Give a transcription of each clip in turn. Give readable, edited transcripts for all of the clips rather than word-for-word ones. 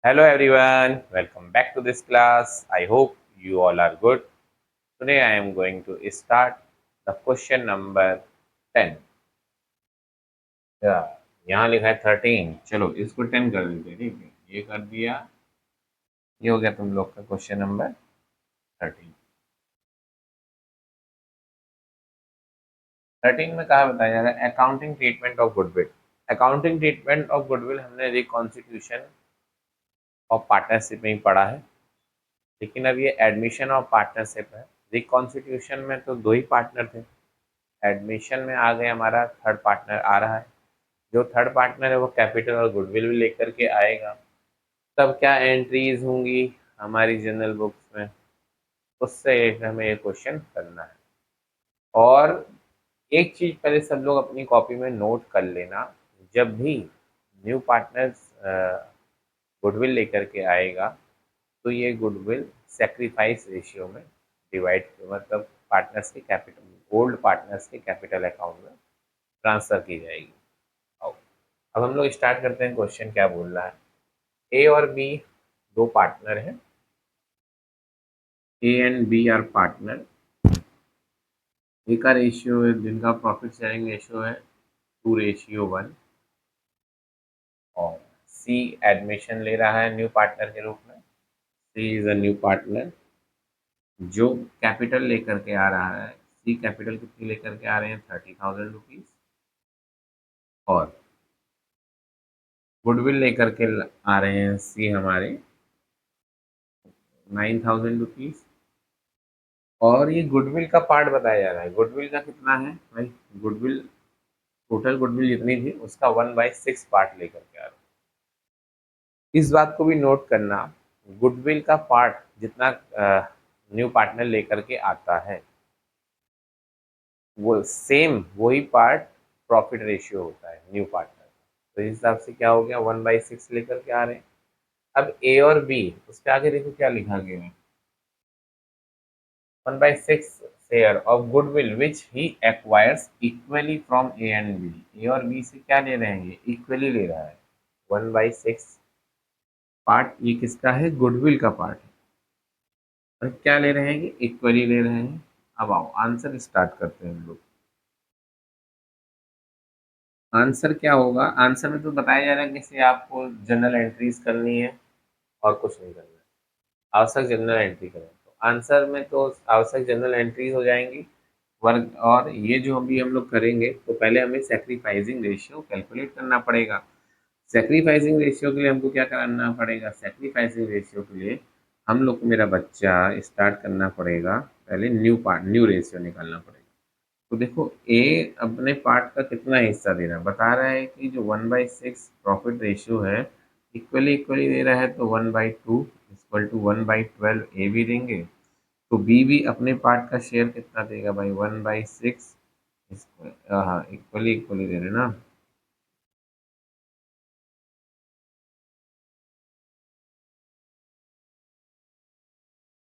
Hello everyone, welcome back to this class. I hope you all are good. Today I am going to start the question number 10. Yeah, यहाँ लिखा है 13. चलो इसको 10 कर देते हैं, ठीक है? ये कर दिया, ये हो गया तुम लोग का क्वेश्चन नंबर 13. 13 में कहा बताया जा रहा है accounting treatment of goodwill. Accounting treatment of goodwill हमने रिकॉन्स्टिट्यूशन ऑफ पार्टनरशिप में ही पढ़ा है, लेकिन अब ये एडमिशन ऑफ पार्टनरशिप है. रिकॉन्स्टिट्यूशन में तो दो ही पार्टनर थे, एडमिशन में आ गए हमारा थर्ड पार्टनर आ रहा है. जो थर्ड पार्टनर है वो कैपिटल और गुडविल भी लेकर के आएगा. तब क्या एंट्रीज होंगी हमारी जनरल बुक्स में, उससे हमें ये क्वेश्चन करना है. और एक चीज पहले सब लोग अपनी कॉपी में नोट कर लेना, जब भी न्यू पार्टनर्स गुडविल लेकर के आएगा तो ये गुडविल सेक्रीफाइस रेशियो में डिवाइड, मतलब पार्टनर्स के कैपिटल, ओल्ड पार्टनर्स के कैपिटल अकाउंट में ट्रांसफर की जाएगी. आओ, अब हम लोग स्टार्ट करते हैं. क्वेश्चन क्या बोल रहा है? ए और बी दो पार्टनर हैं. A and B are partner. A का रेशियो है, जिनका प्रॉफिट शेयरिंग रेशियो है 2:1. और सी एडमिशन ले रहा है न्यू पार्टनर के रूप में. सी इज अ न्यू पार्टनर जो कैपिटल लेकर के आ रहा है. सी कैपिटल कितनी लेकर के आ रहे हैं? 30,000 रुपीज. और गुडविल लेकर के आ रहे हैं सी हमारे 9,000 रुपीज. और ये गुडविल का पार्ट बताया जा रहा है. गुडविल का कितना है भाई? गुडविल, टोटल गुडविल जितनी थी उसका 1/6 पार्ट लेकर के आ रहा है. इस बात को भी नोट करना, गुडविल का पार्ट जितना न्यू पार्टनर लेकर के आता है वो सेम वही पार्ट प्रॉफिट रेशियो होता है न्यू पार्टनर. तो इस हिसाब से क्या हो गया, 1/6 लेकर के आ रहे हैं. अब ए और बी, उसके आगे देखो क्या लिखा गया है. 1/6 share of goodwill which he acquires equally from A and B. A और बी से क्या ले रहे हैं? ये इक्वली ले रहा है. 1/6 पार्ट ये किसका है? गुडविल का पार्ट है. और क्या ले रहे हैं? ये इक्वली ले रहे हैं. अब आओ आंसर स्टार्ट करते हैं हम लोग. आंसर क्या होगा? आंसर में तो बताया जा रहा है कि आपको जनरल एंट्रीज करनी है और कुछ नहीं करना है. आवश्यक जनरल एंट्री करें तो आंसर में तो आवश्यक जनरल एंट्रीज हो जाएंगी वर्ग. और ये जो अभी हम लोग करेंगे तो पहले हमें सेक्रीफाइसिंग रेशियो कैलकुलेट करना पड़ेगा. सेक्रीफाइसिंग रेशियो के लिए हमको क्या करना पड़ेगा? सेक्रीफाइसिंग रेशियो के लिए हम लोग को, मेरा बच्चा, स्टार्ट करना पड़ेगा. पहले न्यू रेशियो निकालना पड़ेगा. तो देखो ए अपने पार्ट का कितना हिस्सा दे रहा है, बता रहा है कि जो 1/6 प्रॉफिट रेशियो है इक्वली इक्वली दे रहा है, तो 1/2 इक्वल टू 1/12 ए भी देंगे. तो बी भी अपने पार्ट का शेयर कितना देगा भाई? 1/6. हाँ, इक्वली इक्वली दे रहे ना.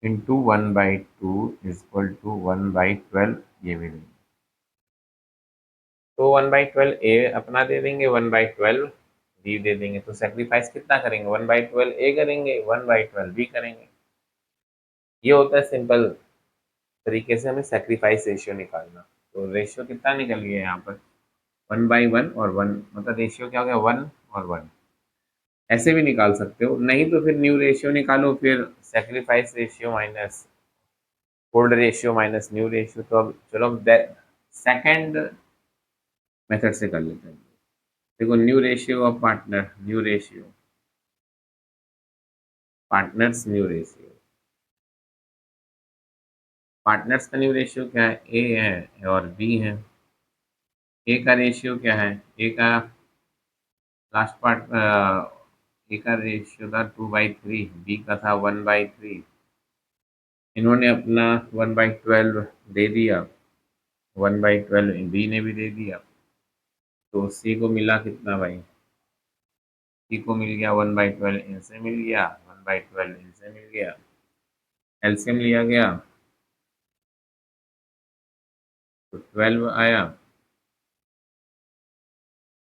इंटू 1/2 इक्वल टू 1/12 ये भी देंगे. तो 1/12 ए अपना दे देंगे, 1/12 बी दे देंगे. तो सेक्रीफाइस कितना करेंगे? 1/12 ए करेंगे, 1/12 बी करेंगे. ये होता है सिंपल तरीके से हमें सेक्रीफाइस रेशियो निकालना. तो रेशियो कितना निकल गया यहाँ पर? 1/1 और 1, मतलब रेशियो क्या हो गया? 1 और 1. ऐसे भी निकाल सकते हो, नहीं तो फिर न्यू रेशियो निकालो, फिर sacrifice ratio minus old ratio minus new ratio. तो अब चलो हम सेकेंड मेथड से कर लेते हैं. देखो, new ratio of partner, new ratio partners, new ratio. Partners का न्यू रेशियो क्या है? ए है और बी है. ए का रेशियो क्या है? ए का लास्ट पार्ट, ए का रेशियो था 2/3, बी का था 1/3. इन्होंने अपना 1/12 दे दिया, 1/12 बी ने भी दे दिया. तो सी को मिला कितना भाई? सी को मिल गया 1/12 इनसे मिल गया, 1/12 इनसे मिल गया. एलसीएम लिया गया तो 12 आया.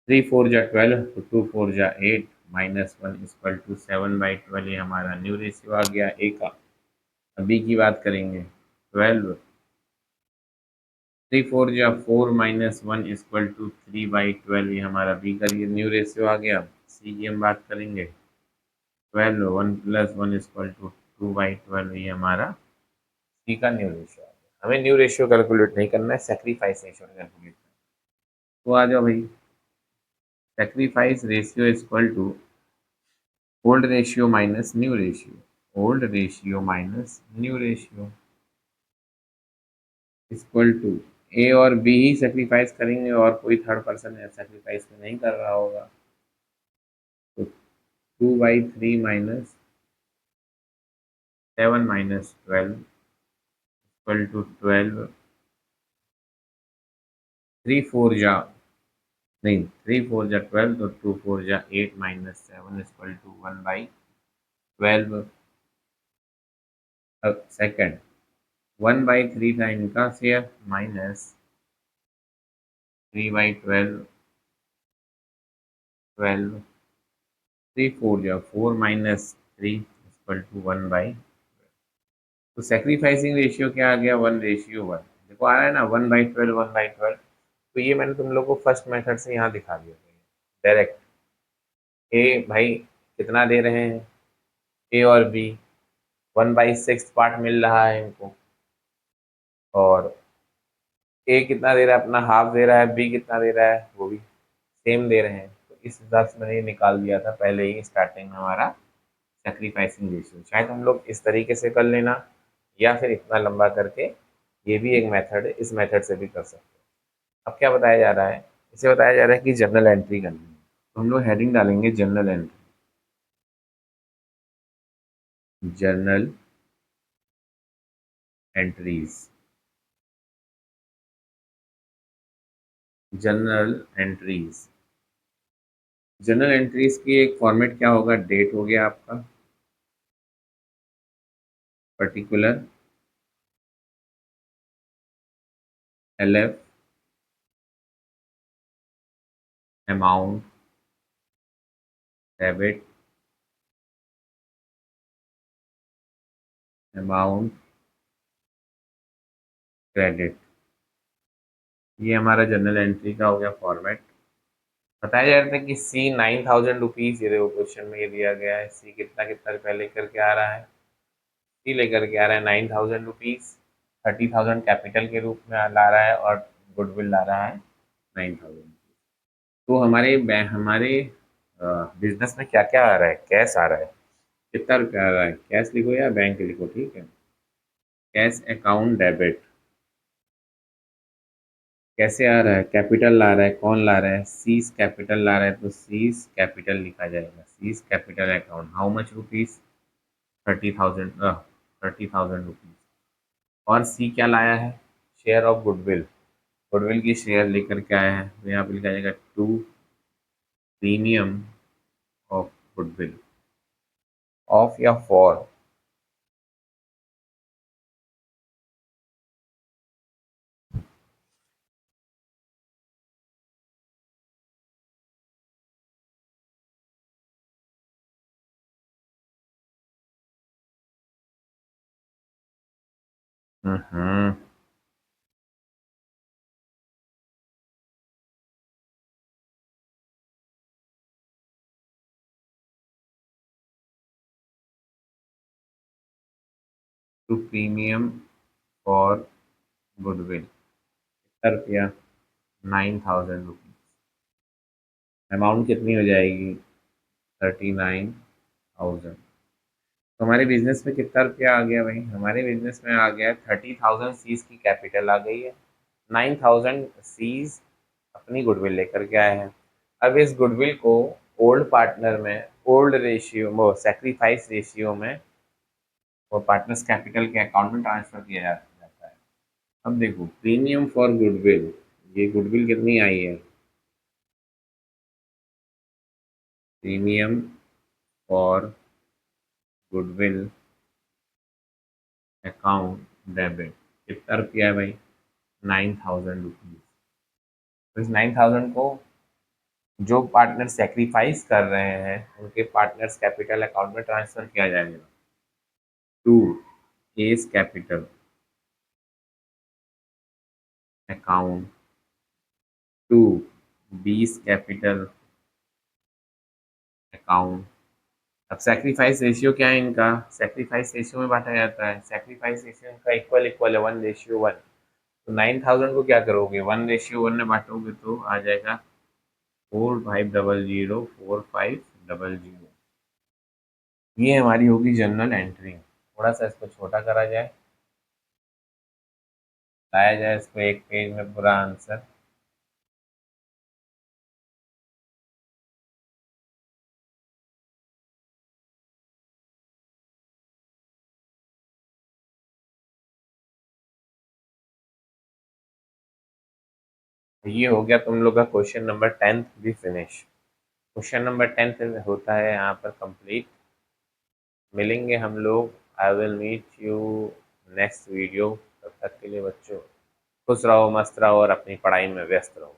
3 4 जा 12, तो 2 4 जा 8. -1 इक्वल टू 7/12, ये हमारा न्यू रेशियो आ गया ए का। अब बी की बात करेंगे, 12, 3 4 या 4 -1 इक्वल टू 3/12, ये हमारा बी का ये न्यू रेशियो आ गया। सी की हम बात करेंगे, 12, 1 + 1 इक्वल टू 2/12, ये हमारा सी का न्यू रेशियो आ गया। हमें न्यू रेशियो कैलकुलेट नहीं करना है, सेक्रीफाइस रेशियो कैलकुलेट करना है। तो आ जाओ भाई, sacrifice ratio equal to old ratio minus new ratio, old ratio minus new ratio equal to A और बी ही सेक्रीफाइस करेंगे और कोई थर्ड पर्सन सेक्रीफाइस नहीं कर रहा होगा। तो 2/3 माइनस 7 माइनस 12 इक्वल टू 12, 3 4 जा नहीं 3 4 जा 12, तो 2 4 जा 8 माइनस 7 इक्वल टू 1/12। अब सेकंड, 1/3 था इनका शेयर, माइनस 3/12, 12, 3 4 जा 4 माइनस 3 इक्वल टू 1/, तो सेक्रीफाइसिंग रेशियो क्या आ गया, 1:1। देखो आ रहा है ना, 1/12, 1/12। तो ये मैंने तुम लोग को फर्स्ट मेथड से यहाँ दिखा दिया डायरेक्ट। ए भाई कितना दे रहे हैं, ए और बी 1/6 पार्ट मिल रहा है इनको, और ए कितना दे रहा है, अपना हाफ दे रहा है, बी कितना दे रहा है, वो भी सेम दे रहे हैं। तो इस हिसाब से मैंने ये निकाल दिया था पहले ही स्टार्टिंग में हमारा सेक्रीफाइसिंग रेशियो। शायद हम लोग इस तरीके से कर लेना, या फिर इतना लंबा करके, ये भी एक मेथड है, इस मेथड से भी कर सकते हैं। अब क्या बताया जा रहा है, इसे बताया जा रहा है कि जर्नल एंट्री करनी है। तो हम लोग हेडिंग डालेंगे journal entry, journal entries, journal entries. Journal entries की एक फॉर्मेट क्या होगा, डेट हो गया आपका, particular, LF, amount, debit, amount, credit. ये हमारा जर्नल एंट्री का हो गया फॉर्मेट। बताया जा रहा था कि सी 9,000 रुपीज़, ये देखो क्वेश्चन में ये दिया गया है, सी कितना कितना रुपया लेकर के आ रहा है, सी लेकर के आ रहा है 9,000 रुपीज़, 30,000 कैपिटल के रूप में ला रहा है, और गुडविल ला रहा है 9,000। तो हमारे बिजनेस में क्या क्या आ रहा है, कैश आ रहा है, कितना रुपया आ रहा है, कैश लिखो या बैंक लिखो, ठीक है। कैश अकाउंट डेबिट, कैसे आ रहा है, कैपिटल ला रहा है, कौन ला रहा है, सीज कैपिटल ला रहा है, तो सीज कैपिटल लिखा जाएगा, C's capital account, how much rupees, 30,000, 30,000 rupees. और सी क्या लाया है, शेयर ऑफ गुडविल, गुडविल की शेयर लेकर के आया है, तो यहाँ पे लिखा जाएगा to premium of goodwill, of या for, hmm, to premium for goodwill, कितना रुपया, 9,000 रुपीज। अमाउंट कितनी हो जाएगी, 39,000। तो हमारे बिजनेस में कितना रुपया आ गया भाई, हमारे बिजनेस में आ गया 30,000 सीज की कैपिटल आ गई है, 9,000 सीज अपनी गुडविल लेकर के आए हैं। अब इस गुडविल को ओल्ड पार्टनर में, ओल्ड रेशियो, वो सेक्रीफाइस रेशियो में, वो पार्टनर्स कैपिटल के अकाउंट में ट्रांसफर किया जाता है। अब देखो, प्रीमियम फॉर गुडविल, ये गुडविल कितनी आई है, premium for goodwill account debit, कितना रुपया है भाई, 9,000 रुपीज। तो इस 9,000 को जो पार्टनर सेक्रीफाइस कर रहे हैं उनके पार्टनर्स कैपिटल अकाउंट में ट्रांसफर किया जाएगा। To S capital account to B's capital account. अब सेक्रीफाइस रेशियो क्या है इनका? सेक्रीफाइस रेशियो में बांटा जाता है। सेक्रीफाइस रेशियो इनका इक्वल इक्वल है 1:1। तो 9000 को क्या करोगे 1:1 में बांटोगे तो आ जाएगा 4500 4500। ये हमारी होगी जनरल एंट्री। थोड़ा सा इसको छोटा करा जाए, लाया जाए इसको एक पेज में पूरा आंसर। ये हो गया तुम लोग का क्वेश्चन नंबर 10 भी फिनिश। क्वेश्चन नंबर 10 होता है यहाँ पर कंप्लीट। मिलेंगे हम लोग। I will meet you next video. तब तक के लिए बच्चों खुश रहो, मस्त रहो और अपनी पढ़ाई में व्यस्त रहो।